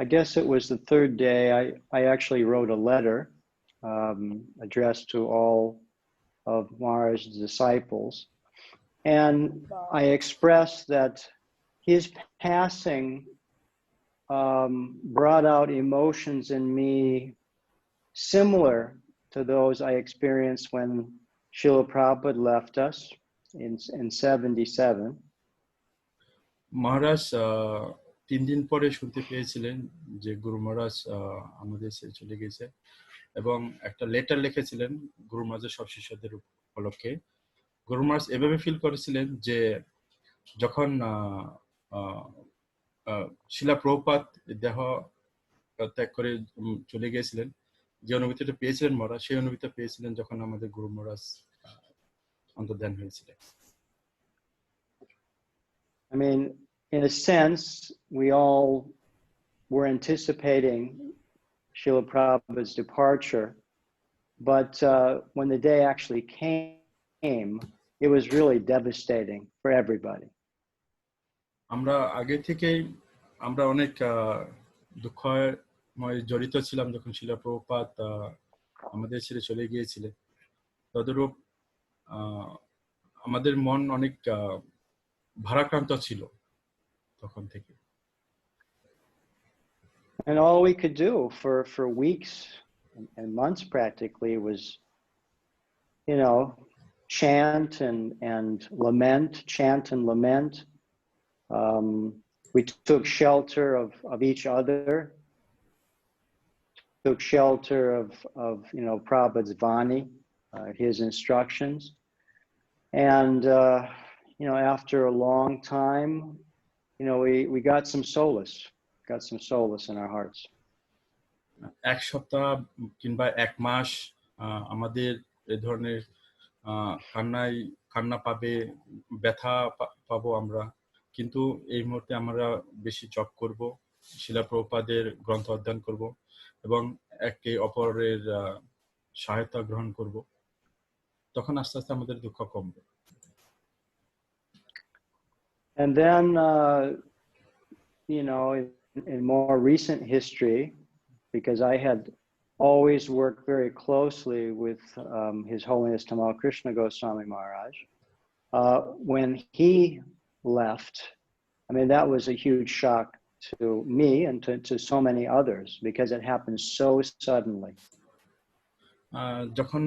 I guess it was the third day, I actually wrote a letter addressed to all of Maharaj's disciples. And I expressed that his passing brought out emotions in me similar to those I experienced when Srila Prabhupada left us in 77. মহারাজ 3 দিন পরে শুনতে পেয়েছিলেন যে গুরু মহারাজ আমাদের ছেড়ে চলে গেছে এবং একটা লেটার লিখেছিলেন গুরু মহারাজের সব শিষ্যদের উপলক্ষে। গুরু মহারাজ এভাবে ফিল করেছিলেন যে যখন শিলা প্রভুপাদ দেহ ত্যাগ করে চলে গিয়েছিলেন, যে অনুভূতিটা পেয়েছিলেন মহারাজ, সেই অনুভূতিটা পেয়েছিলেন যখন আমাদের গুরু মহারাজ অন্তর্ধান হয়েছিলেন। I mean, in a sense, we all were anticipating Srila Prabhupada's departure, but when the day actually came, it was really devastating for everybody. আমরা আগে থেকেই আমরা অনেক দুঃখময় জড়িত ছিলাম যখন শিলা প্রভুপাদ আমাদের ছেড়ে চলে গিয়েছিলেন। তদরূপ আমাদের মন অনেক ভারাক্রান্ত ছিল তখন থেকে। And all we could do for weeks and months practically was, you know, chant and lament, chant and lament. We took shelter of each other, took shelter of you know, Prabhupada's Vani, his instructions. And, you know, after a long time, you know, we got some solace in our hearts. এক সপ্তাহ কিংবা এক মাস আমাদের এই ধরনের কান্না পাবে, ব্যথা পাবো আমরা, কিন্তু এই মুহূর্তে আমরা বেশি জপ করব, শিলা প্রভুপাদের গ্রন্থ অধ্যয়ন করব এবং একে অপরের সহায়তা গ্রহণ করব, তখন আস্তে আস্তে আমাদের দুঃখ কমবে। And then, you know, in more recent history, because I had always worked very closely with His Holiness Tamal Krishna Goswami Maharaj, when he left, I mean, that was a huge shock to me and to so many others because it happened so suddenly. যখন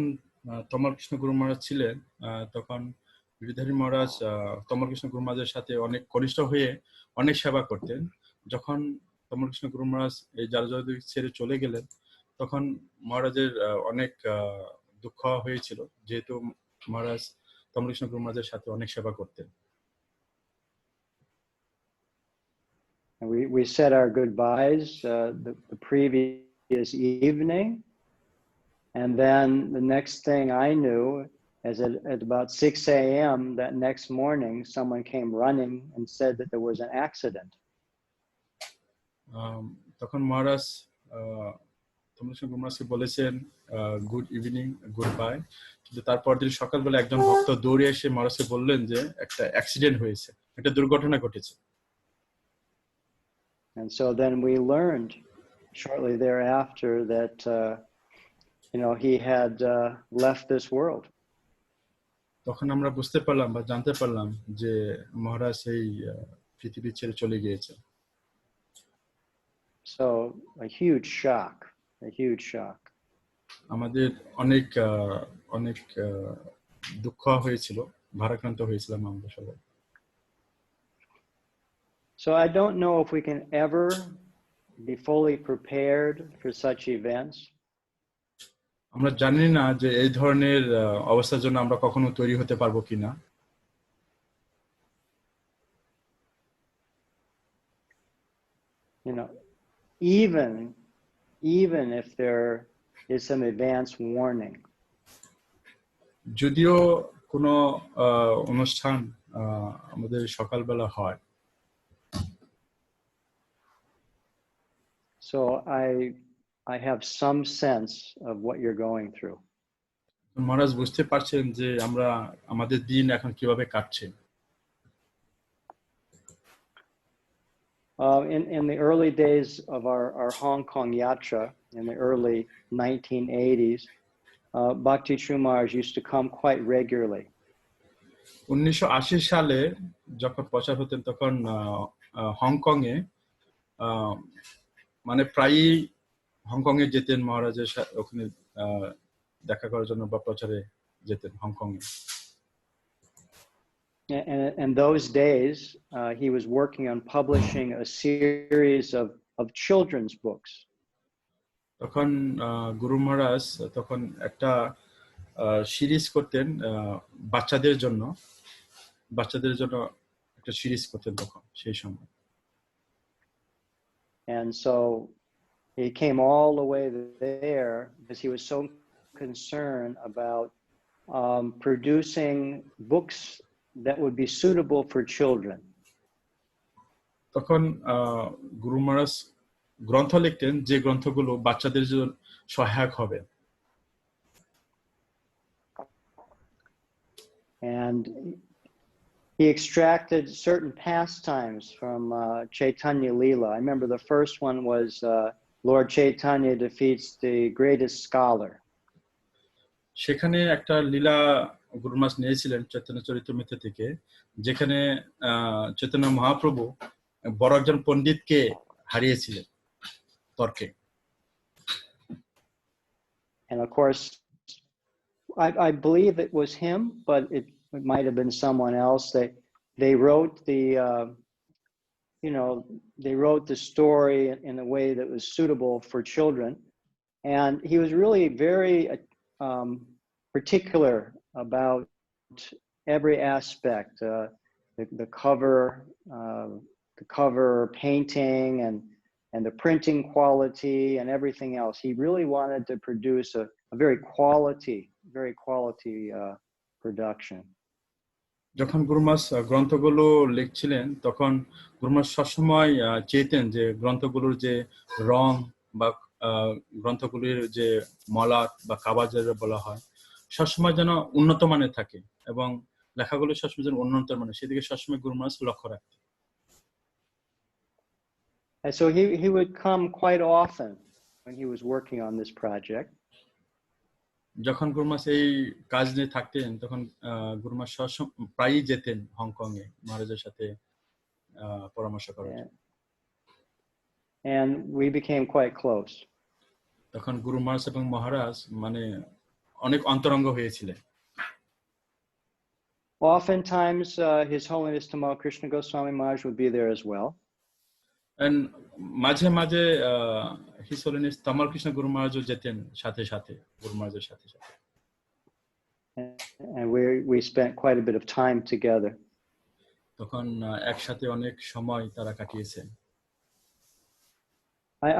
তমাল কৃষ্ণ গুরু মহারাজ ছিলেন তখন গিরিধারী মহারাজ তমাল কৃষ্ণ গুরু মহারাজের সাথে অনেক ঘনিষ্ঠ হয়ে অনেক সেবা করতেন। যখন তমাল কৃষ্ণ গুরু মহারাজ এই জালজগৎ ছেড়ে চলে গেলেন তখন মহারাজের অনেক দুঃখ হয়েছিল, যেহেতু মহারাজ তমাল কৃষ্ণ গুরু মহারাজের সাথে অনেক সেবা করতেন। We said our goodbyes the previous evening, and then the next thing I knew, as at about 6 a.m. that next morning, someone came running and said that there was an accident. তখন মহারাজ মহারাজকে বলেছেন good evening, good bye, কিন্তু তারপর দিন সকালবেলা একজন ভক্ত দৌড়ে এসে মহারাজকে বললেন যে একটা অ্যাক্সিডেন্ট হয়েছে, একটা দুর্ঘটনা ঘটেছে। And so then we learned shortly thereafter that you know, he had left this world. তখন আমরা বুঝতে পারলাম বা জানতে পারলাম যে মহারাজ এই পৃথিবী ছেড়ে চলে গিয়েছে। So a huge shock. আমাদের অনেক অনেক দুঃখ হয়েছিল, ভারাক্রান্ত হয়েছিলাম আমরা সবাই। So I don't know if we can ever be fully prepared for such events. আমরা জানি না যে এই ধরনের অবস্থার জন্য আমরা কখনো তৈরি হতে পারবো কিনা। You know, even if there is some advance warning. যদিও কোনো অনুষ্ঠান আমাদের সকালবেলা হয়। So I have some sense of what you're going through. মহারাজ বুঝতে পারছেন যে আমরা আমাদের দিন এখন কিভাবে কাটছে। In the early days of our Hong Kong yatra, in the early 1980s, Bhakti Maharaj used to come quite regularly. 1980 সালে যখন প্রচার হতেন তখন হংকং এ মানে প্রায়ই হংকং এ যেতেন মহারাজের ওখানে দেখা করার জন্য বা প্রচারে যেতেন Hong Kong A And those days, he was working on publishing a series of children's books. তখন গুরু মহারাজ তখন একটা সিরিজ করতেন বাচ্চাদের জন্য একটা সিরিজ করতেন তখন সেই সময় And so he came all the way there because he was so concerned about producing books that would be suitable for children. তখন গুরু মহারাজ গ্রন্থ লিখতেন যে গ্রন্থগুলো বাচ্চাদের জন্য সহায়ক হবে And he extracted certain pastimes from Chaitanya Leela. I remember the first one was Lord Chaitanya defeats the greatest scholar. সেখানে একটা লীলা গুরু মহারাজ নিয়েছিলেন চৈতন্য চরিতামৃত থেকে যেখানে চৈতন্য মহাপ্রভু বড় একজন পণ্ডিতকে হারিয়েছিলেন তর্কে And of course, I believe it was him, but it might have been someone else. They wrote they wrote the story in a way that was suitable for children, and he was really very particular about every aspect, the cover painting and the printing quality and everything else. He really wanted to produce a very quality production. যখন গুরু মহারাজ গ্রন্থগুলো লিখছিলেন তখন গুরু মহারাজ সবসময় চেতেন যে গ্রন্থগুলোর যে রং বা গ্রন্থগুলির যে মলাট বা কাবাজের বলা হয় সবসময় যেন উন্নত মানের থাকে এবং লেখাগুলো সবসময় যেন উন্নত মানের সেদিকে সবসময় গুরু মহারাজ লক্ষ্য রাখতেন And so he would come quite often when he was working on this project. যখন গুরু মহারাজ এই কাজ নিয়ে থাকতেন তখন গুরু মহারাজ প্রায়ই যেতেন হংকং এ মহারাজের সাথে পরামর্শ করার জন্য And we became quite close. তখন গুরু মহারাজ এবং মহারাজ মানে অনেক অন্তরঙ্গ হয়েছিলেন Oftentimes His Holiness Tamal Krishna Goswami Maharaj would be there as well. And মাঝে মাঝে His Holiness Tamal Krishna Guru Maharaj যেতেন সাথে সাথে গুরু মহারাজের সাথে সাথে And we spent quite a bit of time together. তখন একসাথে অনেক সময় তারা কাটিয়েছেন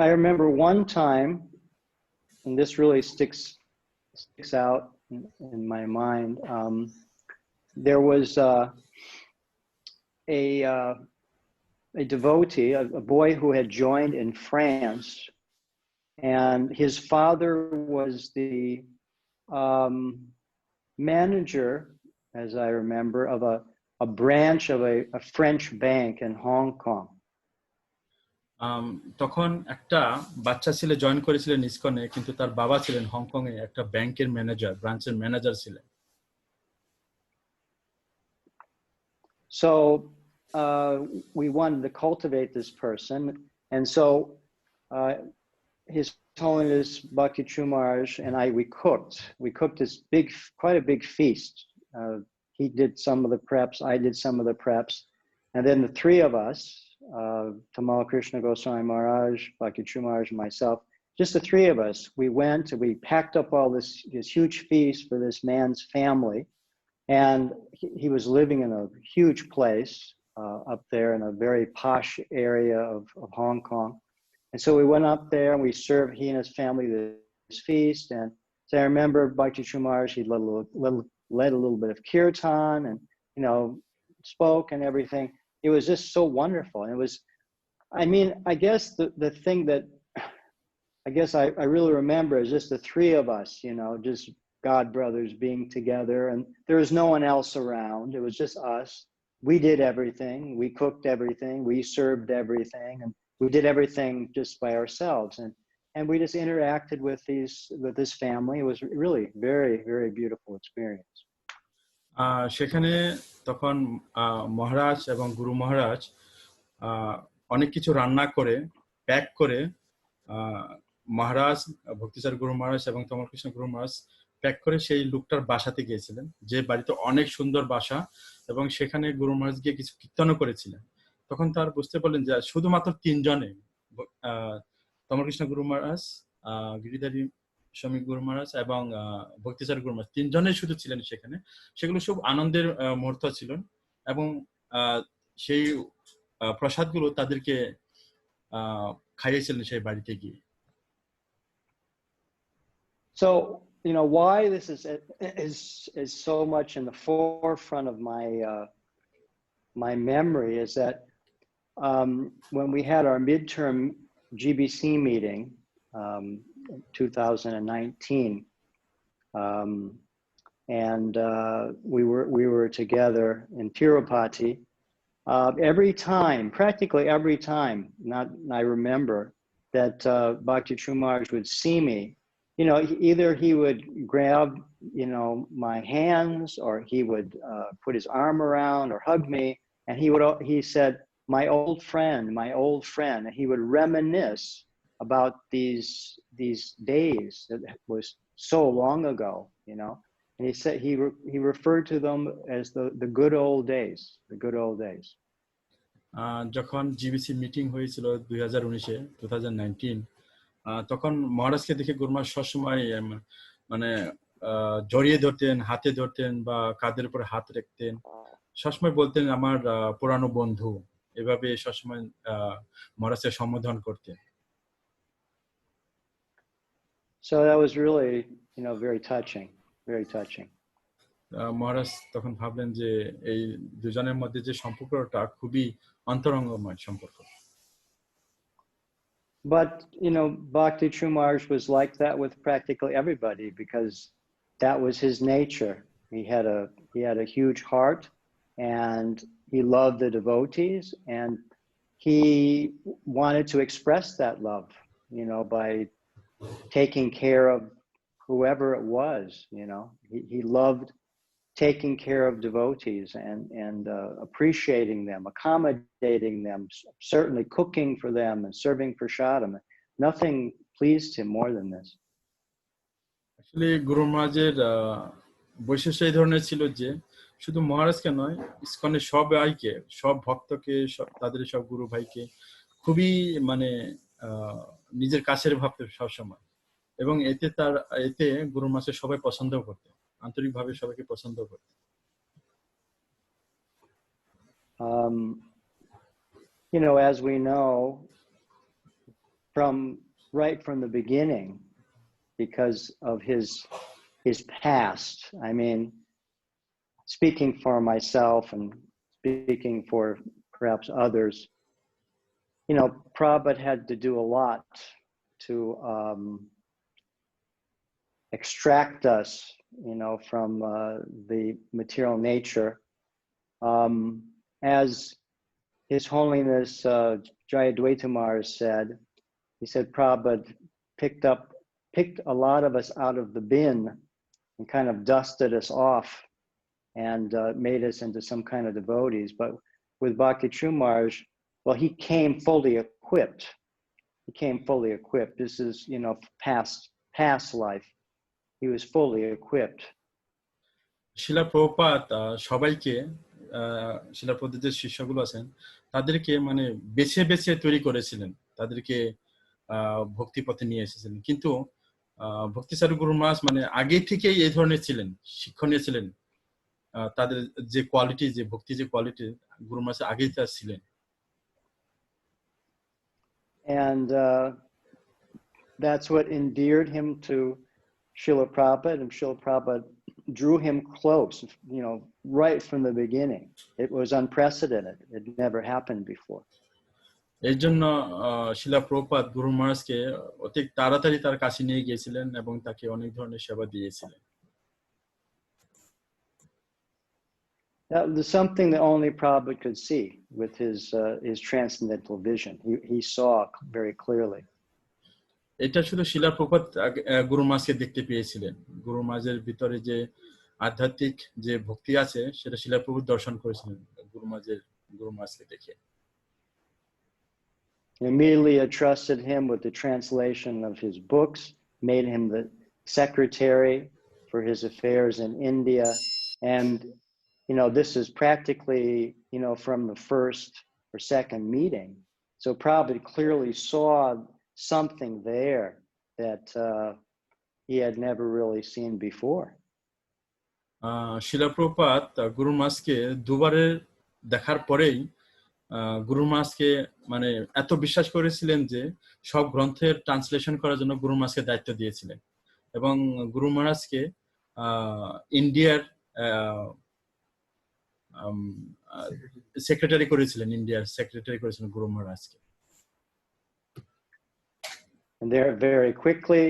I remember one time, and this really sticks out in my mind. There was a devotee, a boy who had joined in France, and his father was the manager, as I remember, of a branch of a French bank in Hong Kong. তখন একটা বাচ্চা ছেলে join করেছিলেন ইসকনে কিন্তু তার বাবা ছিলেন Hong Kong এ একটা ব্যাংকের ম্যানেজার ব্রাঞ্চের ম্যানেজার ছিলেন So we wanted to cultivate this person, and so His Holiness Bhakti Maharaj and I, we cooked this quite a big feast. He did some of the preps, I did some of the preps, and then the three of us, Tamal Krishna Goswami Maharaj, Bhakti Maharaj, and myself, just the three of us, we went and we packed up all this huge feast for this man's family. And he was living in a huge place up there in a very posh area of Hong Kong. And so we went up there and we served he and his family this feast. And so I remember Bhakti Maharaj, he led a little bit of kirtan and, spoke and everything. It was just so wonderful. And it was, I guess the thing that I really remember is just the three of us, just God brothers being together, and there was no one else around. It was just us, we did everything. We cooked everything. We served everything, and we did everything just by ourselves. And we just interacted with this family. It was really very, very beautiful experience. সেখানে তখন মহারাজ এবং গুরু মহারাজ অনেক কিছু রান্না করে pack করে মহারাজ, ভক্তিচার গুরু মহারাজ এবং তমলকৃষ্ণ গুরু মহারাজ pack করে সেই লোকটার বাসাতে গিয়েছিলেন, যে বাড়িতে অনেক সুন্দর বাসা, এবং সেখানে গুরু মহারাজ গিয়ে কিছু কীর্তনও করেছিলেন। তখন তার বুঝতে পারলেন যে শুধুমাত্র 3 জনে, তমলকৃষ্ণ গুরু মহারাজ, গিরিধারী স্বামী গুরু মহারাজ এবং ভক্তিচার গুরু মহারাজ 3 জনেই শুধু ছিলেন সেখানে। সেগুলো সব আনন্দের মুহূর্ত ছিল, এবং সেই প্রসাদগুলো তাদেরকে খাইয়েছিলেন সেই বাড়িতে গিয়ে। So, you know, why this is so much in the forefront of my memory is that when we had our midterm GBC meeting, 2019, and we were together in Tirupati. Practically every time, I remember that Bhakti True Maharaj would see me. You know, either he would grab, you know, my hands, or he would put his arm around or hug me, and he said, my old friend, and he would reminisce about these days that was so long ago, you know. And he said he referred to them as the good old days, the good old days. যখন GBC meeting হয়েছিল 2019, তখন মহারাজকে দেখে গুরু মহারাজ সবসময় মানে জড়িয়ে ধরতেন, হাতে ধরতেন বা কাঁধের উপর হাত রাখতেন, সবসময় বলতেন আমার পুরানো বন্ধু, এভাবে সবসময় মহারাজকে সম্বোধন করতেন। So that was really, you know, very touching, very touching. মহারাজ তখন ভাবলেন যে এই দুজনের মধ্যে যে সম্পর্কটা খুবই অন্তরঙ্গময় সম্পর্ক। But, you know, Bhakti True Maharaj was like that with practically everybody, because that was his nature. He had a huge heart, and he loved the devotees, and he wanted to express that love, you know, by taking care of whoever it was, you know. He loved taking care of devotees and appreciating them, accommodating them, certainly cooking for them and serving prasadam. Nothing pleased him more than this. আসলে গুরু মহারাজের বৈশিষ্ট্য এই ধরনের ছিল যে শুধু মহারাজকে নয়, ইসকনের সবাইকে, সব ভক্তকে, তাদের সব গুরু ভাইকে খুবই মানে নিজের কাছের ভাবতে সবসময়, এবং এতে গুরু মহারাজের সবাই পছন্দ করতেন, আন্তরিকভাবে সবাইকে পছন্দ করতেন। You know, as we know right from the beginning, because of his past, I mean, speaking for myself and speaking for perhaps others, you know, Prabhupada had to do a lot to extract us, you know, from the material nature. As His Holiness Jayadvaita Maharaj said, he said Prabhupada picked a lot of us out of the bin and kind of dusted us off and made us into some kind of devotees. But with Bhakti True Maharaj, well, he came fully equipped. This is, you know, past life. He was fully equipped. শিলা প্রভুপাদ সবাইকে, শিলা প্রভুপাদের যে শিষ্যগুলো আছেন তাদেরকে মানে বেছে বেছে তৈরি করেছিলেন, তাদেরকে ভক্তি পথে নিয়ে এসেছিলেন। কিন্তু ভক্তিচারু গুরু মহারাজ মানে আগে থেকেই এই ধরনের ছিলেন, শিক্ষণীয় ছিলেন, তাদের যে কোয়ালিটি, যে ভক্তি যে কোয়ালিটি গুরু মহারাজ আগেই তার ছিলেন। And that's what endeared him to Srila Prabhupada, and Srila Prabhupada drew him close, you know, right from the beginning. It was unprecedented. It never happened before. এর জন্য শিলা প্রভুপাদ গুরু মহারাজকে অতি তাড়াতাড়ি তার কাছে নিয়ে গিয়েছিলেন এবং তাকে অনেক ধরনের সেবা দিয়েছিলেন। That was something that only Prabhupada could see with his transcendental vision. He saw very clearly. এটা শুধু শিলা প্রপাত গুরু মাসকে দেখতে পেয়েছিলেন। গুরু মাসের ভিতরে যে আধ্যাত্মিক যে ভক্তি আছে সেটা শিলা প্রভু দর্শন করেছিলেন গুরু মাসকে দেখে। Immediately entrusted him with the translation of his books, made him the secretary for his affairs in India. And, this is practically, from the first or second meeting. So Prabhupada clearly saw something there that he had never really seen before. শিলা প্রভুপাদ গুরু মাসকে দুবারের দেখার পরেই গুরু মাসকে মানে এত বিশ্বাস করেছিলেন যে সব গ্রন্থের ট্রান্সলেশন করার জন্য গুরু মাসকে দায়িত্ব দিয়েছিলেন এবং গুরু মহারাজকে ইন্ডিয়ার সেক্রেটারি করেছিলেন গুরু মহারাজকে। And there very quickly,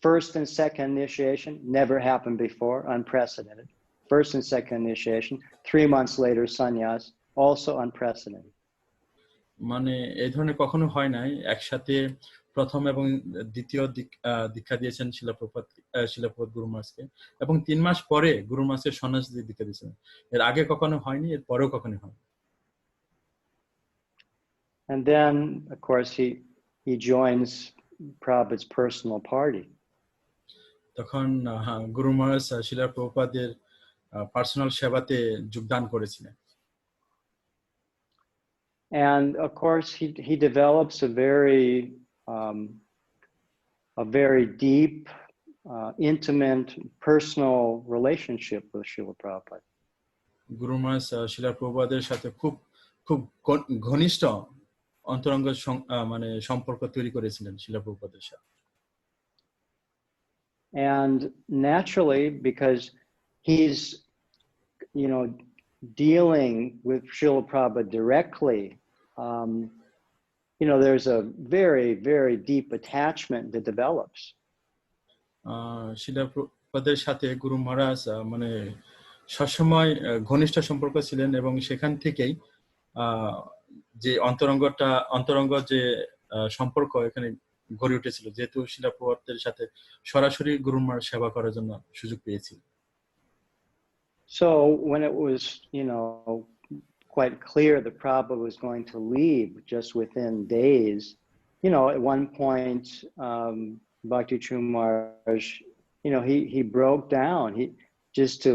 first and second initiation never happened before, unprecedented. First and second initiation, 3 months later sannyas, also unprecedented. মানে এই ধরনের কখনো হয় নাই, একসাথে প্রথম এবং দ্বিতীয় দীক্ষা দিয়েছেন শিলা প্রভুপাদ গুরু মহারাজকে এবং 3 মাস পরে গুরু মহারাজকে সন্ন্যাস দীক্ষা দিয়েছেন। এর আগে কখনো হয়নি, এর পরেও কখনো হয়নি। And then of course he joins Prabhupada's personal party. তখন গুরু মহারাজ শিলা প্রভুপাদের পার্সোনাল সেবাতে যোগদান করেছিলেন। And of course he develops a very deep, intimate, personal relationship with Srila Prabhupada. গুরু মহারাজ শিলা প্রভুপাদের সাথে খুব ঘনিষ্ঠ অন্তরঙ্গ মানে সম্পর্ক তৈরি করেছিলেন শিলা প্রভুপাদের সাথে। And naturally, because he's dealing with Srila Prabhupada directly, there's a very, very deep attachment that develops. শিলা প্রভুপাদের সাথে গুরু মহারাজ মানে সবসময় ঘনিষ্ঠ সম্পর্ক ছিলেন এবং সেখান থেকেই যে অন্তরঙ্গ যে সম্পর্ক এখানে গড়ে উঠেছিল, যেহেতু শিলা প্রভুপাদের সাথে সরাসরি গুরু মহারাজ সেবা করার জন্য সুযোগ পেয়েছিলেন। So when it was, quite clear that Prabhupada was going to leave just within days, at one point, Bhakti Maharaj, he broke down. He just to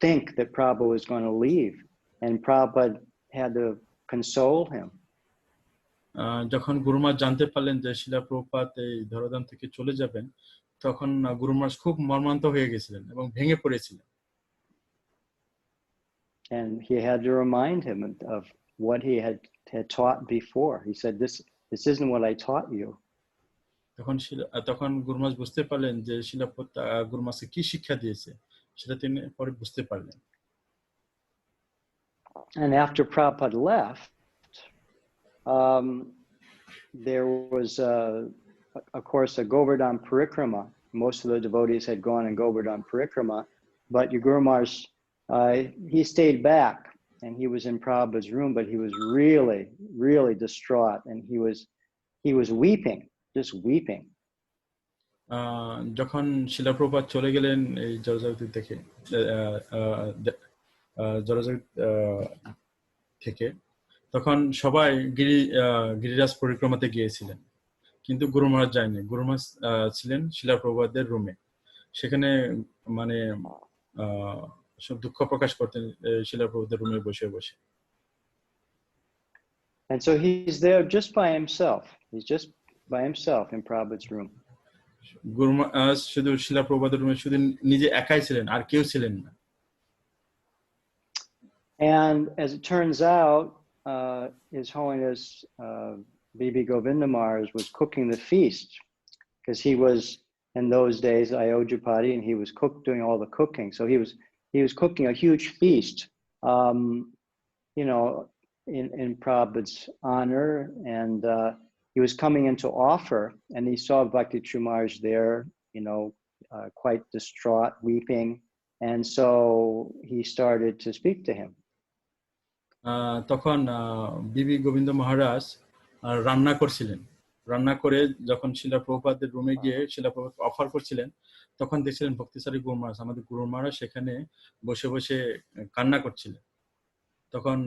think that Prabhupada was going to leave, and Prabhupada had to console him. যখন গুরু মহারাজ জানতে পারলেন যে শিলা প্রভুপাদ এই ধরাধাম থেকে চলে যাবেন, তখন গুরু মহারাজ খুব মর্মান্ত হয়ে গেছিলেন এবং ভেঙে পড়েছিলেন। And he had to remind him of what he had taught before. He said, this isn't what I taught you. তখন গুরু মহারাজ বুঝতে পারলেন যে শিলা গুরু মহারাজকে কি শিক্ষা দিয়েছে সেটা তিনি পরে বুঝতে পারলেন। And after Prabhupada left, there was of course a Govardhan Parikrama. Most of the devotees had gone in Govardhan Parikrama, but Guru Maharaj, he stayed back, and he was in Prabhupada's room, but he was really, really distraught, and he was weeping, just weeping. যখন শিলা প্রভুপাদ চলে গেলেন এই জড়জগৎ থেকে, তখন সবাই গিরিরাজ পরিক্রমাতে গিয়েছিলেন, কিন্তু গুরু মহারাজ যায়নি। গুরু মহারাজ ছিলেন শিলা প্রভুপাদের রুমে, সেখানে মানে সব দুঃখ প্রকাশ করতেন শিলা প্রভুপাদের রুমে বসে বসে। And so he's there just by himself. He's just by himself in Prabhupada's room. গুরু মহারাজ শুধু শিলা প্রভুপাদের রুমে শুধু নিজে একাই ছিলেন, আর কেউ ছিলেন না। And as it turns out, His Holiness B.B. Govinda Maharaj was cooking the feast, because he was in those days Ayodhyapati, and he was doing all the cooking. So he was cooking a huge feast, in Prabhupada's honor, and he was coming in to offer, and he saw Bhakti Maharaj there, quite distraught, weeping, and so he started to speak to him. তখন বিবি গোবিন্দ মহারাজ রান্না করছিলেন। রান্না করে যখন শিলা প্রভুপাদের রুমে গিয়ে শিলা Prabhupada offer করছিলেন, তখন দেখছিলেন ভক্তিসারী গুরু মহারাজ, আমাদের গুরু মহারাজ সেখানে বসে বসে কান্না করছিলেন। তখন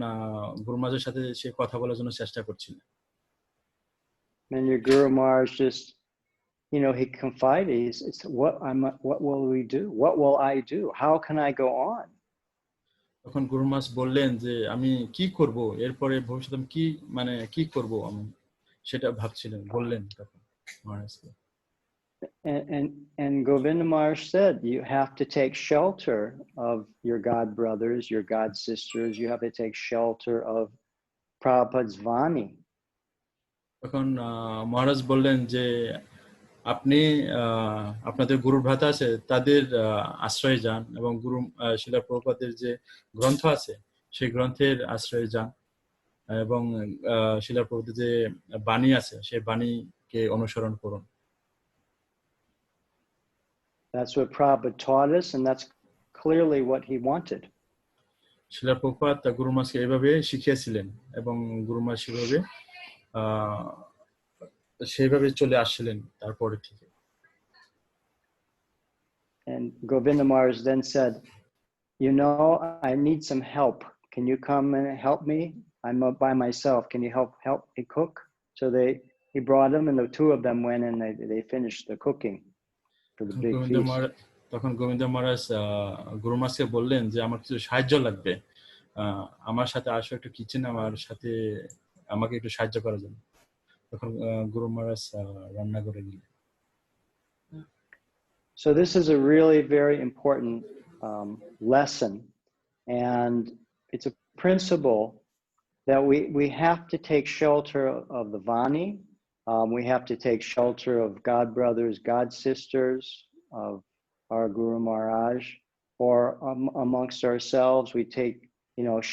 গুরু মহারাজের সাথে সে কথা বলার জন্য চেষ্টা করছিলেন। And your Guru Maharaj just, he confided, it's what will we do? What will I do? How can I go on? তখন গুরু মহারাজ বললেন যে আমি কি করব, এরপরে ভবিষ্যতে আমি কি করব, আমি সেটা ভাবছিলেন, বললেন তখন মহারাজকে। And Govinda Maharaj said, you have to take shelter of your god brothers, your god sisters. You have to take shelter of Prabhupada's Vani. তখন মহারাজ বললেন যে আপনি আপনাদের গুরু ভ্রাতা আছে তাদের আশ্রয়ে যান, এবং গুরু শিলা প্রভুপাদের যে গ্রন্থ আছে সেই গ্রন্থের আশ্রয়ে যান, এবং শিলা প্রভুপাদের যে বাণী আছে সেই বাণীকে অনুসরণ করুন। That's what Prabhupada taught us, and that's clearly what he wanted. শিলা প্রভুপাদ গুরু মহারাজকে এইভাবে শিখিয়েছিলেন, এবং গুরু মহারাজ সেইভাবে চলে আসছিলেন তারপরে থেকে। And Govinda Maharaj then said, I need some help. Can you come and help me? I'm up by myself. Can you help me cook? So he brought him, and the two of them went and they finished the cooking for the big feast. তখন গোবিন্দ মহারাজ গুরু মহারাজকে বললেন যে আমার কিছু সাহায্য লাগবে, আমার সাথে আসো একটু কিচেনে, আমাকে একটু সাহায্য করার জন্য। তখন গুরু মহারাজ রান্না করে দিলেন। So this is a really very important lesson, and it's a principle that we have to take shelter of the Vani. We have to take shelter of God brothers, God sisters, of our Guru Maharaj, or amongst ourselves, we take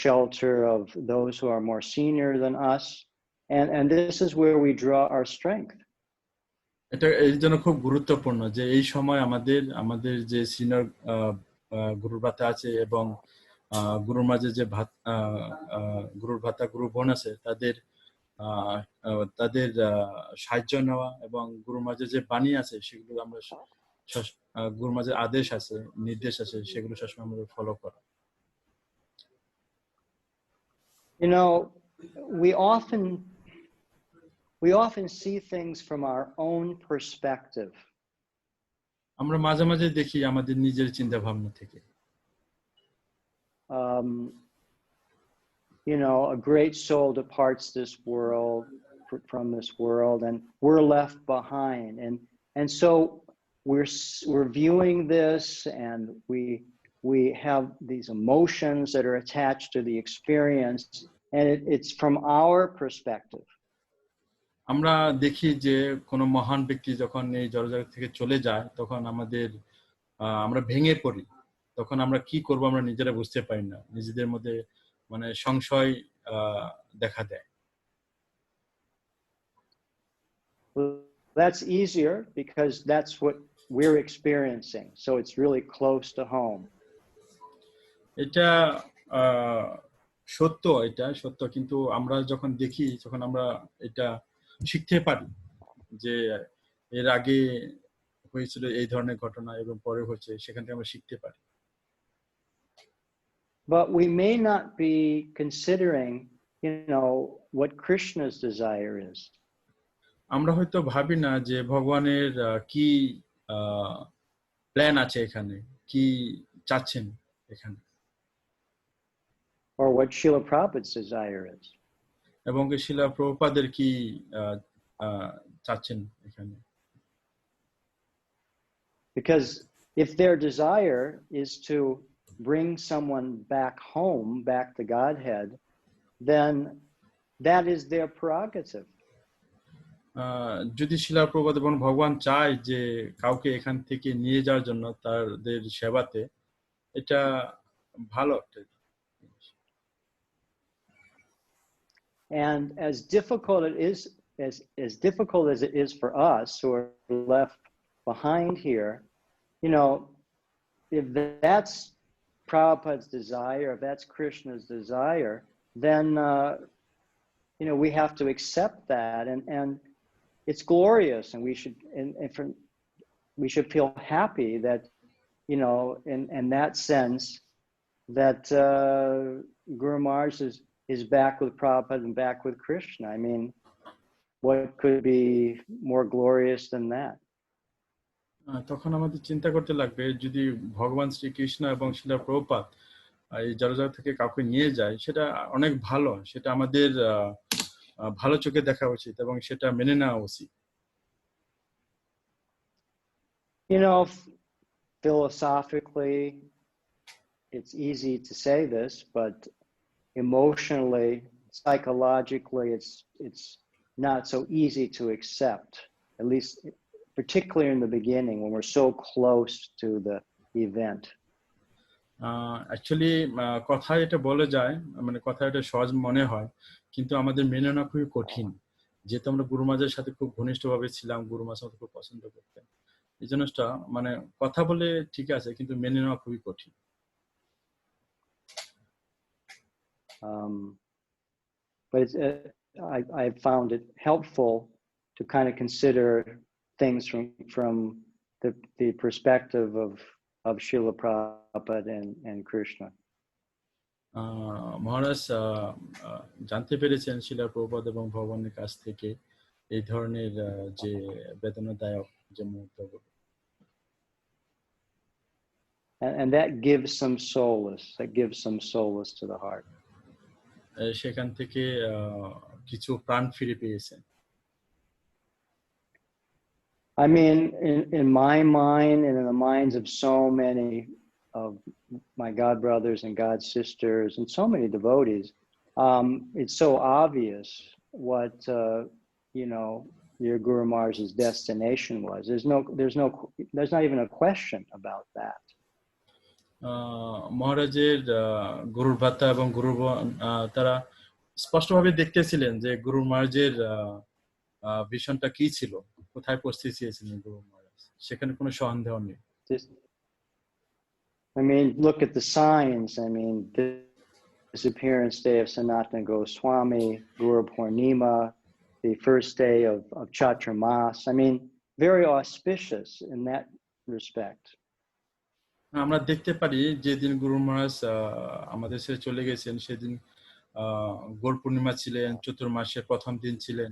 shelter of those who are more senior than us, and this is where we draw our strength. এটা এই জন্য খুব গুরুত্বপূর্ণ যে এই সময় আমাদের যে সিনিয়র গুরু ভ্রাতা আছে এবং গুরুর মাঝে যে গুরুর ভ্রাতা গুরু বোন আছে তাদের সাহায্য নেওয়া, এবং গুরুর মাঝে যে বাণী আছে সেগুলো আমরা গুরুর মাঝে আদেশ আছে, নির্দেশ আছে, সেগুলো সবসময় আমরা ফলো করা। We often see things from our own perspective. আমরা মাঝে মাঝে দেখি আমাদের নিজের চিন্তা ভাবনা থেকে। A great soul departs this world from this world, and we're left behind, and so we're viewing this, and we have these emotions that are attached to the experience, and it's from our perspective. আমরা দেখি যে কোনো মহান ব্যক্তি যখন এই জড়জগৎ থেকে চলে যায় তখন আমরা ভেঙে পড়ি, তখন আমরা কি করব আমরা নিজেরা বুঝতে পারি না, নিজেদের মধ্যে সংশয় দেখা দেয়। That's easier because that's what we're experiencing, so it's really close to home. এটা সত্য, কিন্তু আমরা যখন দেখি তখন আমরা এটা শিখতে পারি যে এর আগে হয়েছিল এই ধরনের ঘটনা এবং পরে হচ্ছে, সেখান থেকে আমরা শিখতে পারি। But we may not be considering, what Krishna's desire is. আমরা হয়তো ভাবি না যে ভগবানের কি প্ল্যান আছে এখানে, কি চাচ্ছেন এখানে, or what Srila Prabhupada's desire is. এবং শিলা প্রভুপাদের কি চাচ্ছেন এখানে। Because if their desire is to bring someone back home, back to Godhead, then that is their prerogative. যদি শিলা প্রভুপাদ এবং ভগবান চায় যে কাউকে এখান থেকে নিয়ে যাওয়ার জন্য তাদের সেবাতে, এটা ভালো একটা। And as difficult as it is for us who are left behind here, if that's Prabhupada's desire, if that's Krishna's desire, then we have to accept that, and it's glorious, and we should feel happy that in that sense that Guru Maharaj is back with Prabhupada and back with Krishna. I mean, what could be more glorious than that? তখন আমাদের চিন্তা করতে লাগবে, যদি ভগবান শ্রীকৃষ্ণ এবং শিলা প্রভুপাদ এই জড়জগৎ থেকে কাউকে নিয়ে যায়, সেটা অনেক ভালো, সেটা আমাদের ভালো চোখে দেখা উচিত এবং সেটা মেনে নেওয়া উচিত। Philosophically, it's easy to say this, but emotionally, psychologically, it's not so easy to accept, at least particularly in the beginning when we're so close to the event. Actually কথা এটা বলে যায়, মানে কথা এটা সহজ মনে হয়, কিন্তু আমাদের মেনে নেওয়া খুবই কঠিন, যেহেতু আমরা গুরু মহারাজের সাথে খুব ঘনিষ্ঠভাবে ছিলাম, গুরু মহারাজ আমাদের খুব পছন্দ করতেন। এই জিনিসটা মানে কথা বলে ঠিক আছে, কিন্তু মেনে নেওয়া খুবই কঠিন। But I found it helpful to kind of consider things from the perspective of Srila Prabhupada and Krishna. মহারাজ জানতে পেরেছেন শিলা প্রভুপাদ এবং ভগবানের কাছ থেকে এই ধরনের যে বেদনাদায়ক যে মুহূর্তগুলো, and that gives some solace to the heart. সেখান থেকে কিছু প্রাণ ফিরে পেয়েছেন। I mean, in my mind and in the minds of so many of my God brothers and God sisters and so many devotees, it's so obvious what your Guru Maharaj's destination was. There's not even a question about that. মহারাজের গুরুর ভ্রাতা এবং গুরু তারা স্পষ্টভাবে দেখতেছিলেন যে গুরু মহারাজের ভিশনটা কি ছিল, কোথায় পৌঁছতে চেয়েছিলেন গুরু মহারাজ, সেখানে কোনো সন্দেহ নেই। I mean, look at the signs. I mean, the disappearance day of Sanatana Goswami, Guru Purnima, the first day of Chatra Mas. I mean, very auspicious in that respect. আমরা দেখতে পারি যেদিন গুরু মহারাজ আমাদের ছেড়ে চলে গেছেন, সেদিন গৌর পূর্ণিমা ছিলেন, চতুর্মাসের প্রথম দিন ছিলেন,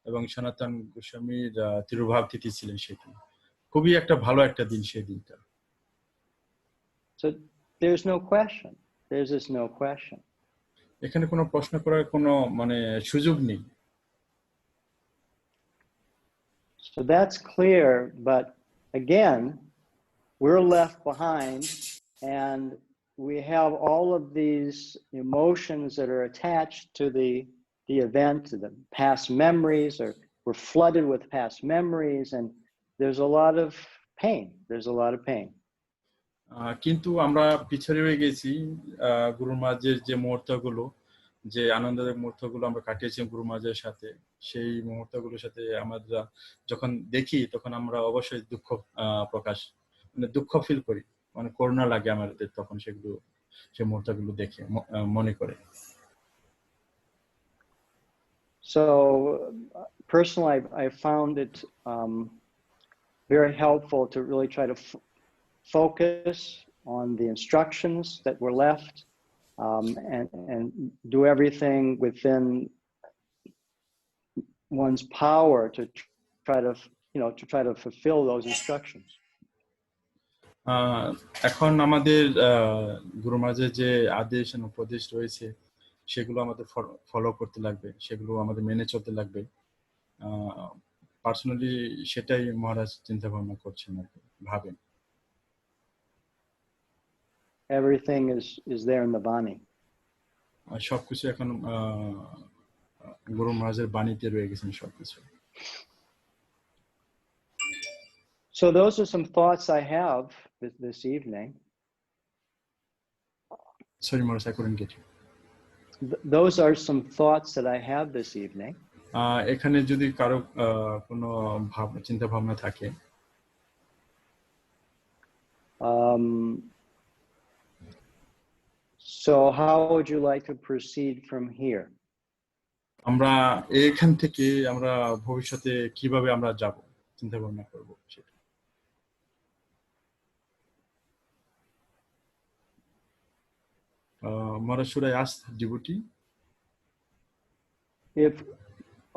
এবং সনাতন গোস্বামীর তিরুভাব তিথি ছিলেন সেদিন। খুবই একটা ভালো একটা দিন সেই দিনটা। So there's no question. There's just no question. এখানে কোনো প্রশ্ন করার কোনো মানে সুযোগ নেই। So that's clear, but again, we're left behind, and we have all of these emotions that are attached to the event, the past memories, or we're flooded with past memories, and there's a lot of pain. There's a lot of pain. কিন্তু আমরা পিছনে রয়ে গেছি গুরু মহারাজের যে মুহূর্তগুলো, যে আনন্দের মুহূর্তগুলো আমরা কাটিয়েছি গুরু মহারাজের সাথে, সেই মুহূর্তগুলোর সাথে আমরা যখন দেখি তখন আমরা অবশ্যই দুঃখ প্রকাশ, মানে দুঃখ ফিল করি, মানে করুণা লাগে আমাদের তখন সেগুলো, সেই মুহূর্তগুলো দেখে মনে করে। So personally, I found it very helpful to really try to focus on the instructions that were left, and do everything within one's power to try to fulfill those instructions. এখন আমাদের গুরু মহারাজের যে আদেশ এবং উপদেশ রয়েছে সেগুলো আমাদের ফলো করতে লাগবে, সেগুলো আমাদের মেনে চলতে লাগবে। পার্সোনালি সেটাই মহারাজ চিন্তা ভাবনা করছেন আর কি, ভাবেন। Everything is there in the Bani. সবকিছু এখন গুরু মহারাজের বাণীতে রয়ে গেছেন সবকিছু। So those are some thoughts I have this evening. Sorry, Maharaj, I couldn't get you. Those are some thoughts that I have this evening. এখানে যদি কারো কোনো চিন্তা ভাবনা থাকে। So how would you like to proceed from here? আমরা এখান থেকে আমরা ভবিষ্যতে কিভাবে আমরা যাব চিন্তা ভাবনা করব সেটা। Maharaj, should I ask devotee? If,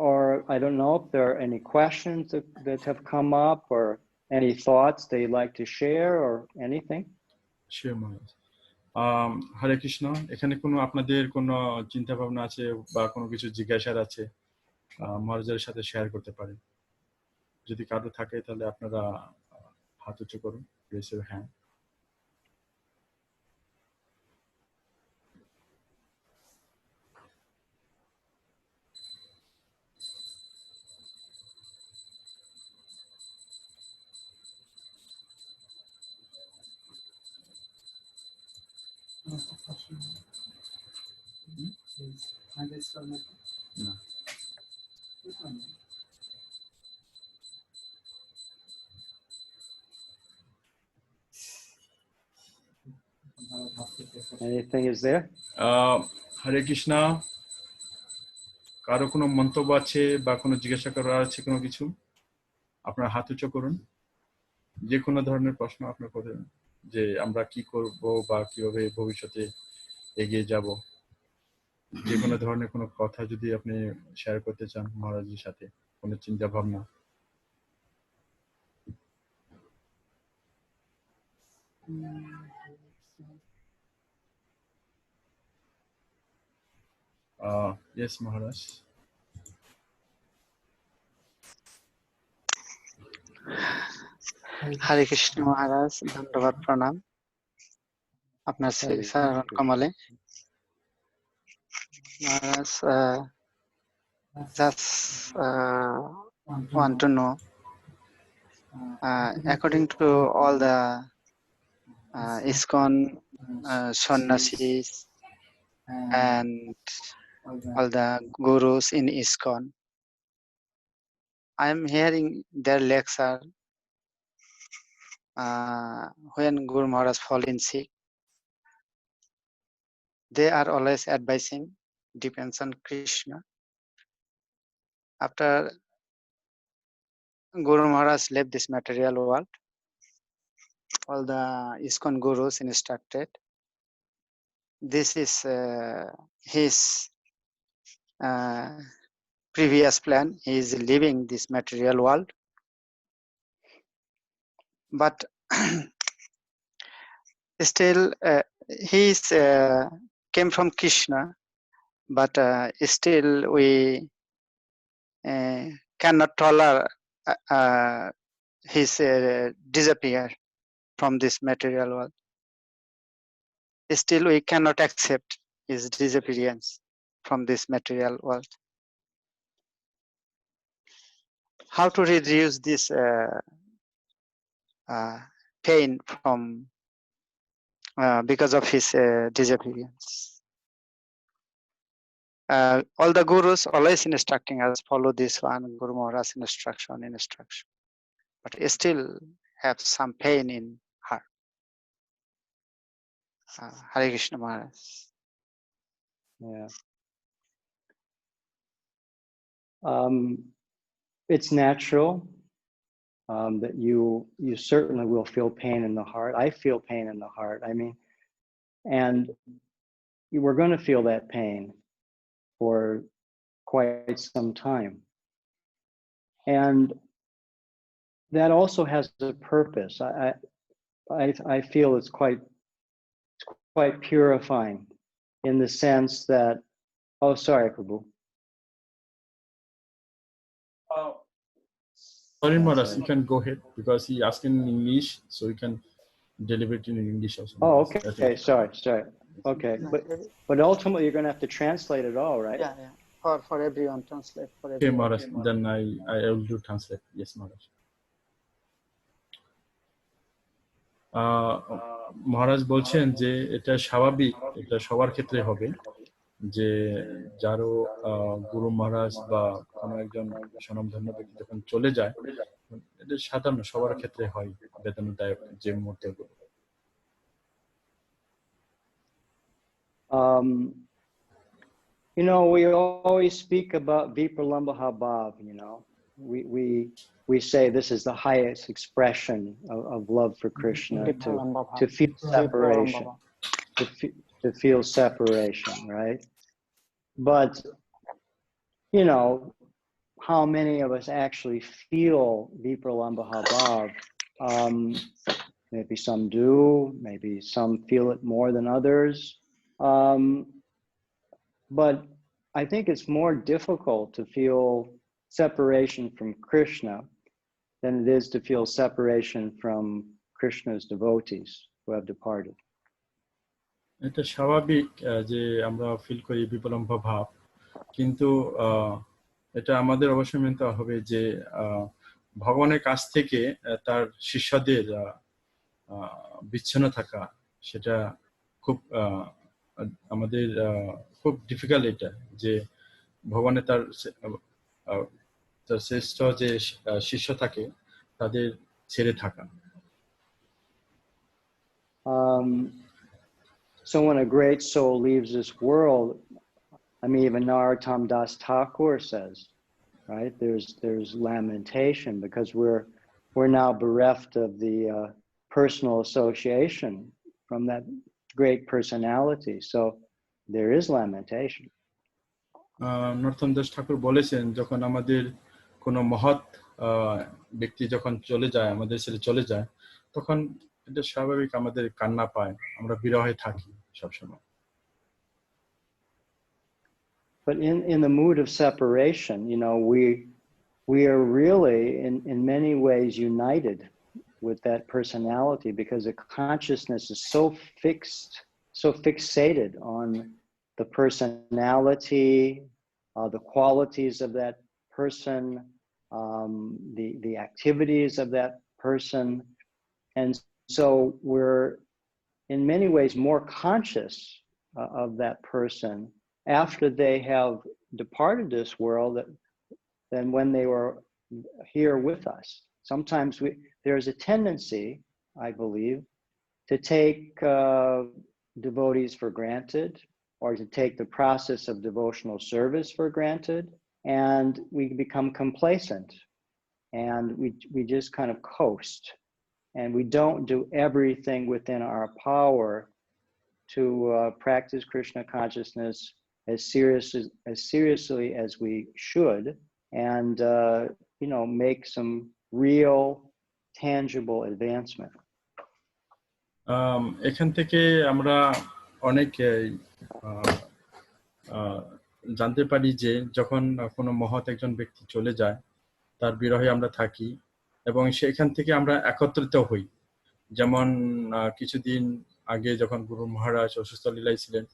or I don't know if there are any questions that have come up or any thoughts they'd like to share or anything. Sure, Maharaj. হরে কৃষ্ণ, এখানে কোনো আপনাদের কোনো চিন্তা ভাবনা আছে বা কোনো কিছু জিজ্ঞাসার আছে মহারাজের সাথে শেয়ার করতে পারেন। যদি কারো থাকে তাহলে আপনারা হাত উঁচু করুন, raise your hand. No. Anything is there? হরে কৃষ্ণ, কারো কোনো মন্তব্য আছে বা কোনো জিজ্ঞাসা করার আছে কোনো কিছু, আপনারা হাত উঁচু করুন। যে কোনো ধরনের প্রশ্ন আপনার করেন, যে আমরা কি করব বা কিভাবে ভবিষ্যতে এগিয়ে যাব, যে কোনো ধরনের কোনো কথা যদি আপনি শেয়ার করতে চান মহারাজের সাথে, কোনো চিন্তা ভাবনা। Yes, Maharaj. হরে কৃষ্ণ মহারাজ, ধন্যবাদ, প্রণাম আপনার চরণ কমলে। মহারাজ, just want to know, according to all the ISKCON sannyasis and all the gurus in ISKCON, I am hearing their lecture when Guru Maharaj fallen sick. They are always advising depends on Krishna. After Guru Maharaj left this material world, all the ISKCON gurus instructed, this is his previous plan. He is leaving this material world, but still he came from Krishna, but still we cannot tolerate his disappear from this material world. Still we cannot accept his disappearance from this material world. How to reduce this pain from because of his disappearance? All the gurus always instructing us follow this one, Guru Maharaj instruction, but still have some pain in her. Hare Krishna Maharaj. Yeah. It's natural that you certainly will feel pain in the heart. I feel pain in the heart. I mean, and we're going to feel that pain for quite some time. And that also has a purpose. I feel it's quite purifying in the sense that, oh, sorry, Prabhu. Sorry, Maharaj, you can go ahead because he asked in English, so you can deliver it in English also. Oh, okay. Okay, sorry. Okay, but ultimately you're going to have to translate it all, right? Yeah. For everyone, translate for Okay, everyone. Maharaj, then I will do translate. Yes, Maharaj. মহারাজ বলছেন যে এটা স্বাভাবিক, এটা সবার ক্ষেত্রে হবে যে যারও গুরু মহারাজ বা কোনো একজন স্বনামধন্য ব্যক্তি যখন চলে যায়, এটা সাধারণ সবার ক্ষেত্রে হয় বেদনাদায়ক যে মুহূর্তগুলো। You know, we always speak about Vipralambha Bhav, you know. We say this is the highest expression of love for Krishna, to feel separation, to feel separation, right? But, you know, how many of us actually feel Vipralambha Bhav? Maybe some do, maybe some feel it more than others. But I think it's more difficult to feel separation from Krishna than it is to feel separation from Krishna's devotees who have departed. এটা স্বাভাবিক যে আমরা feel করি বিপ্লম্ব ভাব, কিন্তু এটা আমাদের অবশ্যই মানতে হবে যে ভগবানের কাছ থেকে তার শিষ্যদের বিচ্ছিন্ন থাকা, সেটা খুব আমাদের খুব ডিফিকাল্ট। এটা যে ভগবানের তার শ্রেষ্ঠ যে শিষ্য থাকে তাদের ছেড়ে থাকা। So when a great soul leaves this world, I mean, even Narottam Das Thakur says, right? There's lamentation because we're now bereft of the personal association from that great personality. So there is lamentation. নরোত্তম দাস ঠাকুর বলেছেন, যখন আমাদের কোনো মহৎ ব্যক্তি যখন চলে যায়, আমাদের ছেড়ে চলে যায়, তখন এটা স্বাভাবিক আমাদের কান্না পায়, আমরা বিরহে থাকি সবসময়। But in the mood of separation, you know, we are really in many ways united with that personality because the consciousness is so fixed, so fixated on the personality, the qualities of that person, the activities of that person. And so we're in many ways more conscious of that person after they have departed this world than when they were here with us. Sometimes there's a tendency, I believe, to take devotees for granted, or to take the process of devotional service for granted, and we become complacent, and we just kind of coast, and we don't do everything within our power to practice Krishna consciousness as seriously as we should, and you know, make some real tangible advancement. এখান থেকে আমরা অনেক জানতে পারি যে যখন কোনো মহৎ একজন ব্যক্তি চলে যায়, তার বিরহে আমরা থাকি এবং সেখান থেকে আমরা একত্রিত হই। যেমন কিছুদিন আগে যখন গুরু মহারাজ অসুস্থ লীলায় ছিলেন,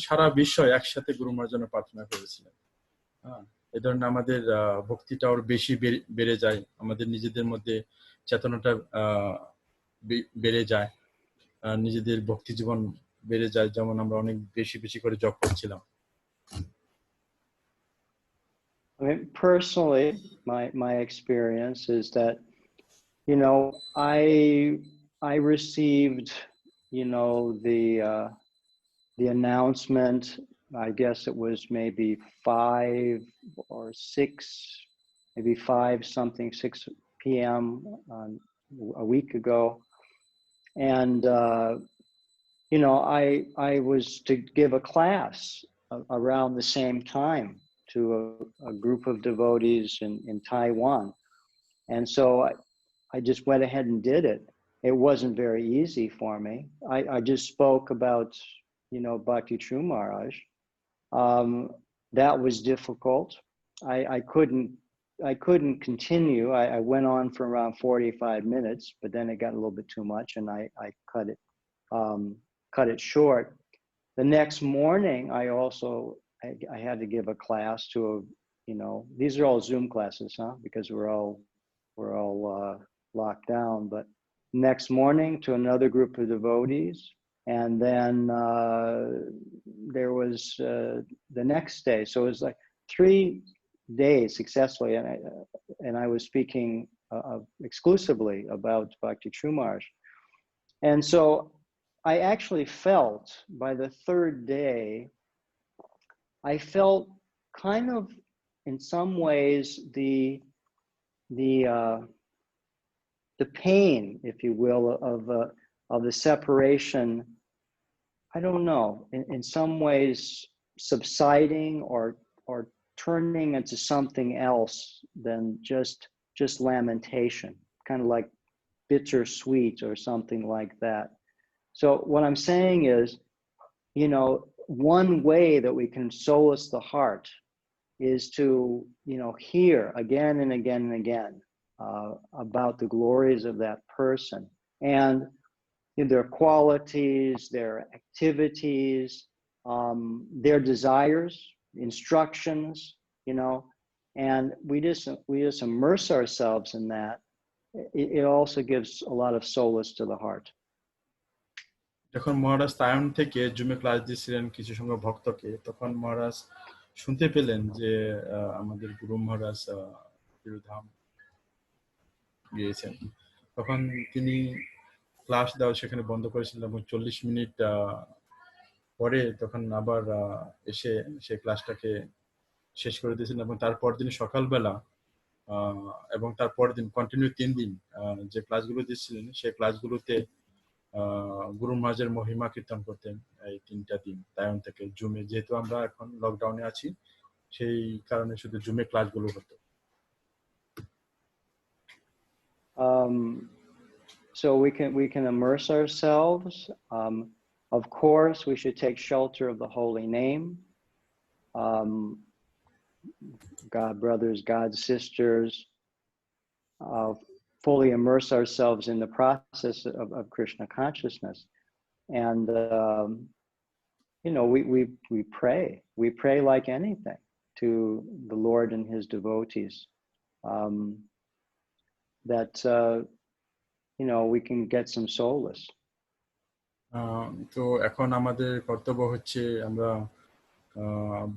সারা বিশ্ব একসাথে গুরু মহারাজের জন্য প্রার্থনা করেছিলেন। এই ধরনের আমাদের ভক্তিটা আরো বেশি বেড়ে যায়, আমাদের নিজেদের মধ্যে চেতনাটা বেড়ে যায়, নিজেদের ভক্তি জীবন বেড়ে যায়, যেমন আমরা অনেক বেশি বেশি করে জপ করছিলাম। I mean, personally, my experience is that, you know, I received, you know, the announcement. I guess it was maybe 5 or 6, maybe 6 p.m. A week ago, and you know, I was to give a class around the same time to a group of devotees in Taiwan. And so I just went ahead and did it. It wasn't very easy for me. I just spoke about, you know, Bhakti True Maharaj. That was difficult. I couldn't continue. I went on for around 45 minutes, but then it got a little bit too much, and I cut it short. The next morning, I had to give a class to you know, these are all Zoom classes, because we're all locked down. But next morning to another group of devotees, and then there was the next day. So it was like 3 days successfully, and I was speaking exclusively about Bhakti True Maharaj. And so I actually felt by the third day, I felt kind of in some ways the pain, if you will, of the separation. I don't know, in some ways subsiding or turning into something else than just lamentation, kind of like bittersweet or something like that. So what I'm saying is, one way that we can solace the heart is to, hear again and again and again about the glories of that person and their qualities, their activities, their desires, instructions, and we just immerse ourselves in that. It also gives a lot of solace to the heart. যখন মহারাজ তায়ন থেকে জুমে class দিয়েছিলেন কিছু সংখ্যক ভক্তকে, তখন মহারাজ শুনতে পেলেন যে আমাদের গুরু মহারাজ তিরুধাম গিয়েছেন। তখন তিনি ক্লাস দেওয়া সেখানে বন্ধ করেছিলেন এবং 40 মিনিট পরে তখন আবার এসে সেই ক্লাসটাকে শেষ করে দিয়েছিলেন এবং তারপর দিন সকালবেলা এবং তারপর দিন কন্টিনিউ 3 দিন যে ক্লাসগুলো দিচ্ছিলেন সেই ক্লাসগুলোতে গুরু মহারাজের মহিমা কীর্তন করতেন এই 3টা দিন তায়ন থেকে জুমে। যেহেতু আমরা এখন লকডাউনে আছি সেই কারণে শুধু জুমে ক্লাসগুলো হতো। So we can immerse ourselves. Of course, we should take shelter of the holy name. God brothers, God sisters, fully immerse ourselves in the process of Krishna consciousness. And, we pray. We pray like anything to the Lord and his devotees. That, we can get some solace. তো এখন আমাদের কর্তব্য হচ্ছে আমরা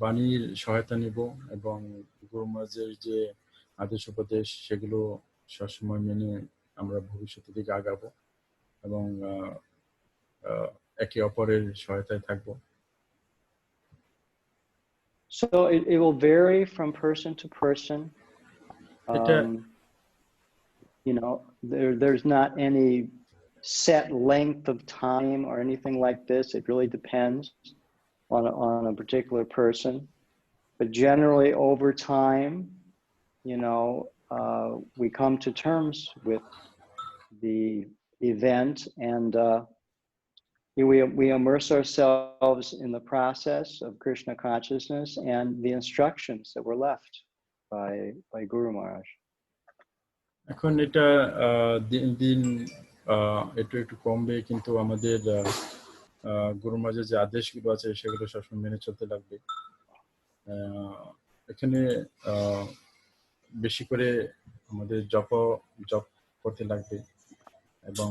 বাণীর সহায়তা নিব এবং গুরু মহারাজের যে আদেশ উপদেশ সেগুলো সবসময় মেনে আমরা ভবিষ্যতের দিকে আগাবো এবং একে অপরের সহায়তায় থাকব। So it will vary from person to person. There's not any set length of time or anything like this. It really depends on a particular person. But generally over time, we come to terms with the event and we immerse ourselves in the process of Krishna consciousness and the instructions that were left by Guru Maharaj. এখন এটা দিন দিন একটু কমবে, কিন্তু আমাদের গুরু মহারাজের যে আদেশগুলো আছে সেগুলো সবসময় মেনে চলতে লাগবে। এখানে বেশি করে আমাদের জপ করতে লাগবে এবং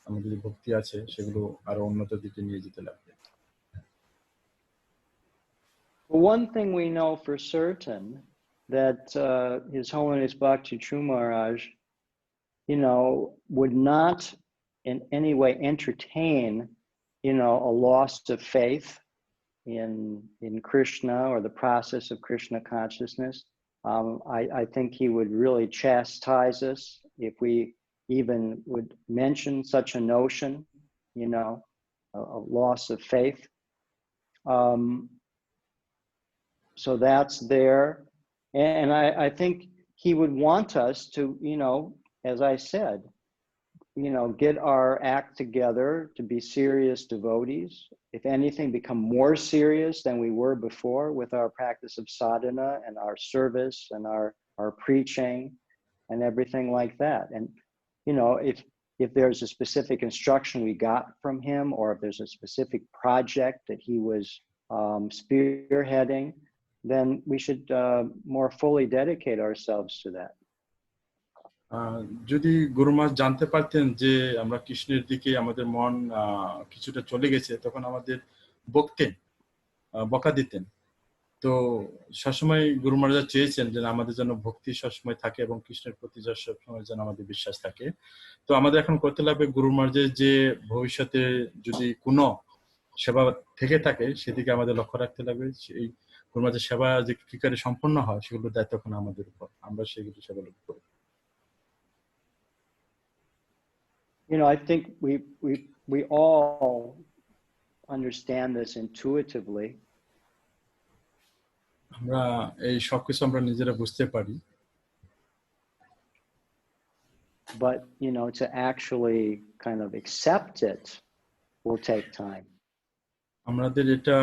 আমাদের যে ভক্তি আছে সেগুলো আরো উন্নত দিকে নিয়ে যেতে লাগবে। One thing we know for certain that His Holiness Bhakti True Maharaj, would not in any way entertain, a loss of faith in Krishna or the process of Krishna consciousness. I think he would really chastise us if we even would mention such a notion, a loss of faith. So that's there. And I think he would want us to, as I said, get our act together to be serious devotees. If anything, become more serious than we were before with our practice of sadhana and our service and our preaching and everything like that. And, if there's a specific instruction we got from him, or if there's a specific project that he was spearheading, then we should more fully dedicate ourselves to that. যদি গুরু মহারাজ জানতে পারতেন যে আমরা কৃষ্ণের দিকে আমাদের মন কিছুটা চলে গেছে, তখন আমাদের বকা দিতেন তো সবসময় গুরু মহারাজ চেয়েছেন যে আমাদের যেন ভক্তি সবসময় থাকে এবং কৃষ্ণের প্রতি সবসময় যেন আমাদের বিশ্বাস থাকে। তো আমাদের এখন করতে লাগবে গুরু মহারাজের যে ভবিষ্যতে যদি কোনো সেবা থেকে থাকে সেদিকে আমাদের লক্ষ্য রাখতে লাগবে। সেই গুরু মহারাজের সেবা যে কি করে সম্পন্ন হয় সেগুলোর দায়িত্ব এখন আমাদের উপর, আমরা সেগুলো সেবা করি। You know, I think we all understand this intuitively. আমরা এই সবকিছু আমরা নিজেরা বুঝতে পারি, But, you know, to actually kind of accept it will take time. আমাদের এটা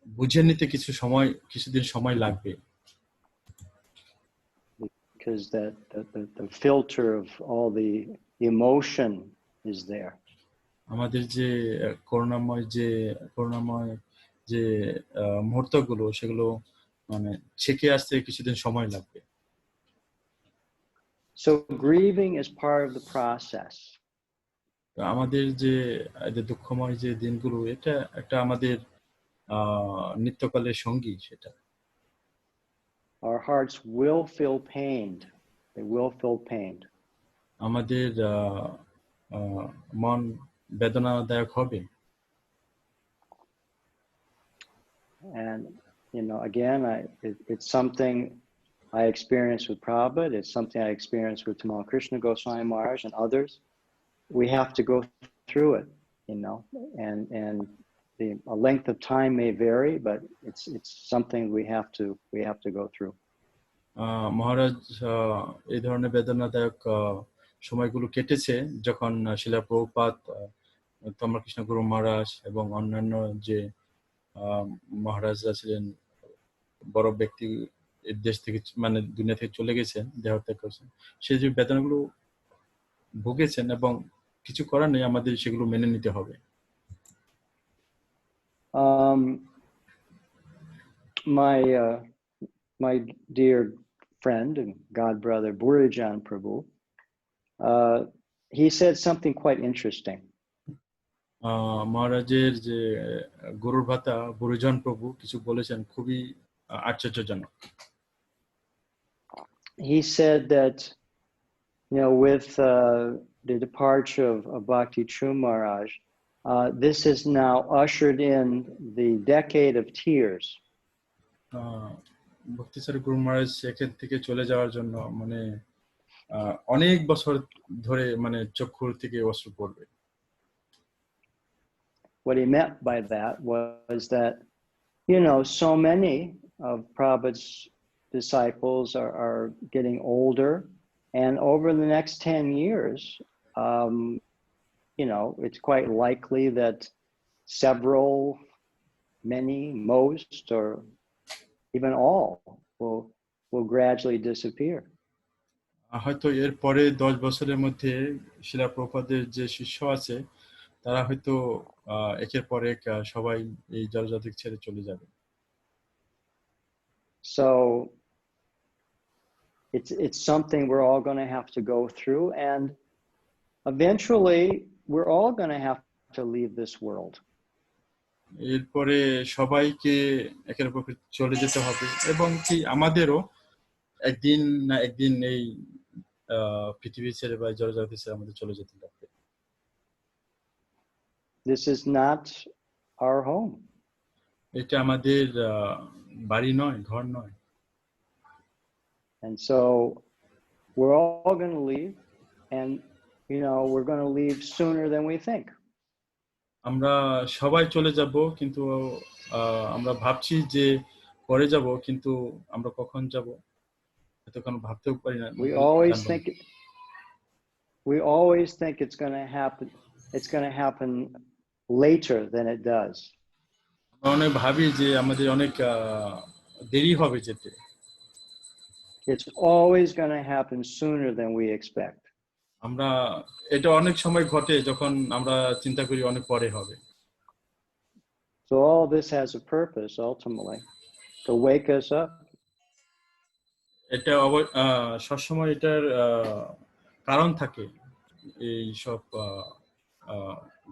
বুঝে নিতে কিছুদিন সময় লাগবে। Because the filter of all the emotion is there. আমাদের যে করুণাময় যে মুহূর্তগুলো সেগুলো মানে ছেকে আসতে কিছুদিন সময় লাগবে। So grieving is part of the process. আমাদের যে দুঃখময় যে দিনগুলো এটা একটা আমাদের নিত্যকালের সঙ্গী সেটা। Our hearts will feel pained. They will feel pained. আমাদের মন বেদনাদায়ক হবে। And, you know, again, it's something I experienced with Prabhupada. It's something I experienced with Tamal Krishna Goswami Maharaj and others. We have to go through it, you know, and the length of time may vary, but it's something we have to go through. মহারাজ এই ধরনের বেদনাদায়ক সময়গুলো কেটেছে যখন শিলা প্রভুপাদ, তমাল কৃষ্ণ গুরু মহারাজ এবং অন্যান্য যে মহারাজরা ছিলেন বড় ব্যক্তি দেশ থেকে মানে দুনিয়া থেকে চলে গেছেন, দেহত্যাগ করেছেন, সেই যে বেদনাগুলো ভুগেছেন এবং কিছু করার নেই, আমাদের সেগুলো মেনে নিতে হবে। My dear friend and god brother Burijan Prabhu, he said something quite interesting. মহারাজের যে গুরুর ভাতা বুরুজন প্রভু কিছু বলেছেন খুবই আশ্চর্যজনক। He said that, you know, with the departure of Bhakti True Maharaj, this has now ushered in the decade of tears. ভক্তি চারু গুরু মহারাজ এখান থেকে চলে যাওয়ার জন্য মানে অনেক বছর ধরে মানে চক্ষুর থেকে অশ্রু পড়বে। What he meant by that was that, you know, so many of Prabhupada's disciples are getting older, and over the next 10 years, you know, it's quite likely that many, most, or even all will gradually disappear. হয়তো এর পরে 10 বছরের মধ্যে শিলা প্রভুপাদের যে শিষ্য আছে তারা হয়তো একের পর এক সবাই এই জলজগৎ ছেড়ে চলে যাবে। So it's something we're all going to have to go through, and eventually we're all going to have to leave this world. এরপরে সবাইকে একের পর এক চলে যেতে হবে এবং কি আমাদেরও একদিন না একদিন এই পৃথিবী ছেড়ে বা জলজগৎ ছেড়ে আমাদের চলে যেতে হবে। This is not our home. এটা আমাদের বাড়ি নয়, ঘর নয়। And so we're all going to leave, and, you know, we're going to leave sooner than we think. আমরা সবাই চলে যাব, কিন্তু আমরা ভাবছি যে পরে যাব, কিন্তু আমরা কখন যাব এতক্ষণ ভাবতেও পারি না। We always think it's going to happen later than it does. আমরা অনেক ভাবি যে আমাদের অনেক দেরি হবে যেতে। It's always going to happen sooner than we expect. আমরা এটা অনেক সময় ঘটে যখন আমরা চিন্তা করি অনেক পরে হবে। So all this has a purpose ultimately, to wake us up. এটা সবসময় এটার কারণ থাকে এই সব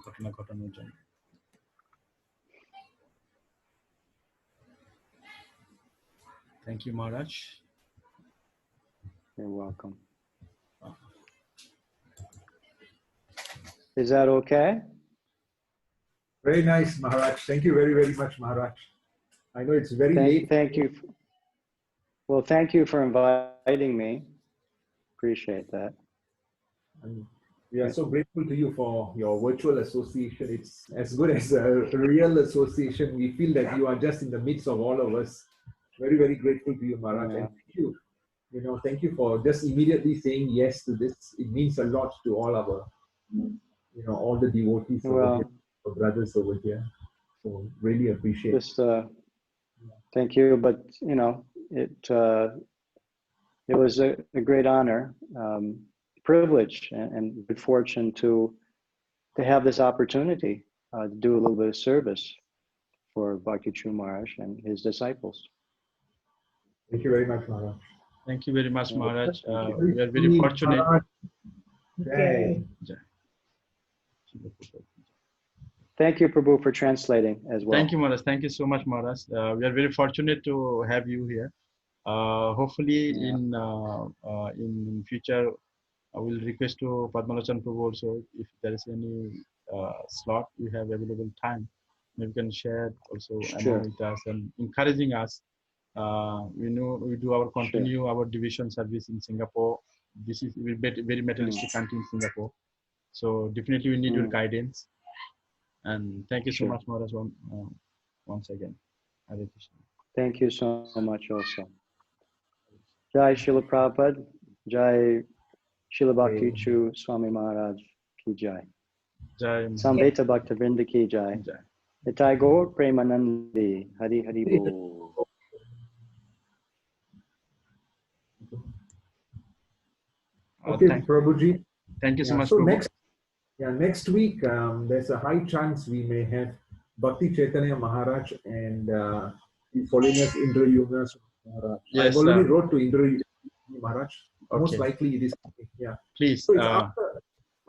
ঘটনা ঘটানোর জন্য। Thank you, Maharaj. You're welcome. Is that okay? Very nice, Maharaj. Thank you very, very much, Maharaj. I know it's very late. Thank you. Well, thank you for inviting me. Appreciate that. And we are so grateful to you for your virtual association. It's as good as a real association. We feel that you are just in the midst of all of us. Very, very grateful to you, Maharaj. Yeah. And thank you. Thank you for just immediately saying yes to this. It means a lot to all our, all the devotees over here, our brothers over here. So really appreciate it. Just thank you, but it was a great honor, privilege, and good fortune to have this opportunity to do a little bit of service for Bhakti Charu Maharaj and his disciples. Thank you very much, Maharaj. Thank you very much, Maharaj. We are very fortunate. Thank you, Prabhu, for translating as well. Thank you, Maharaj. Thank you so much, Maharaj. We are very fortunate to have you here. Hopefully, in future, I will request to Padmalochan Prabhu also, if there is any slot you have available time, maybe you can share also among with us and encouraging us. We do our continue our division service in Singapore. This is very materialistic country in Singapore, so definitely we need your guidance. And thank you so much, Maharaj, once again. Hare Krishna. Thank you so much also. Jai Srila Prabhupada, Jai Srila Bhakti Charu Swami Maharaj ki Jai. Jai Samveta Bhakta Vrinda ki Jai. Nitai Gaur Premanandi. Hari Hari Bol. Okay, Prabhuji. Thank you so much. So Prabhu. next week, there's a high chance we may have Bhakti Chaitanya Maharaj and His Holiness Indra Yognas Maharaj. Yes, I've already wrote to Indra Maharaj. Okay. Most likely it is. Yeah. Please. So it's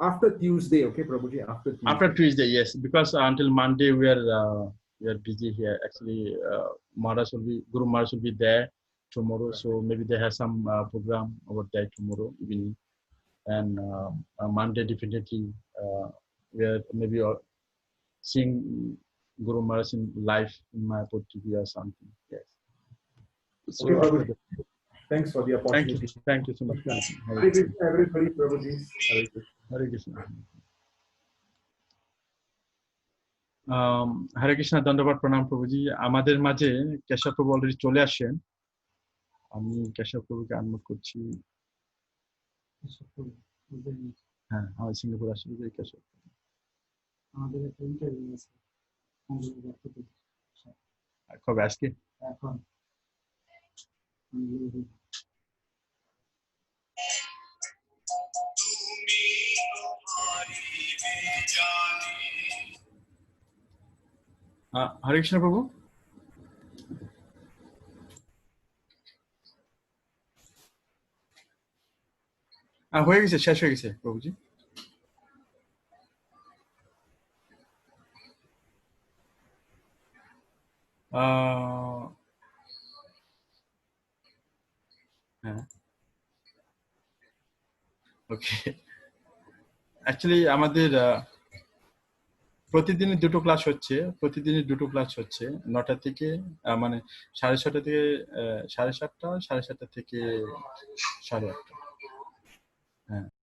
after Tuesday, okay, Prabhuji? After Tuesday, yes. Because until Monday we are busy here. Actually, Guru Maharaj will be there tomorrow. So maybe they have some program over there tomorrow evening. And Monday definitely we are maybe seeing Guru Maharaj in live in Mayapur TV or something. Yes. So, okay, Prabhuji. Thanks for the opportunity. Thank you so much. Hare Krishna, everybody, Prabhuji. Hare Krishna. Hare Krishna. হরে কৃষ্ণ, ধন্যবাদ, প্রণাম প্রভুজি। আমাদের মাঝে কেশব প্রভু already চলে আসেন। আমি কেশব প্রভুকে আনমোদ করছি। হ্যাঁ, আমাদের সিঙ্গাপুর আসলে কেশব আমাদের একটা ইন্টারভিউ আছে কবে? আজকে এখন হরে কৃষ্ণ প্রভু। হয়ে গেছে, শেষ হয়ে গেছে প্রভুজি। হ্যাঁ, ওকে। অ্যাকচুয়ালি আমাদের প্রতিদিনই দুটো ক্লাস হচ্ছে 9টা থেকে মানে 6:30 থেকে 7:30, 7:30 থেকে 8:30। হ্যাঁ।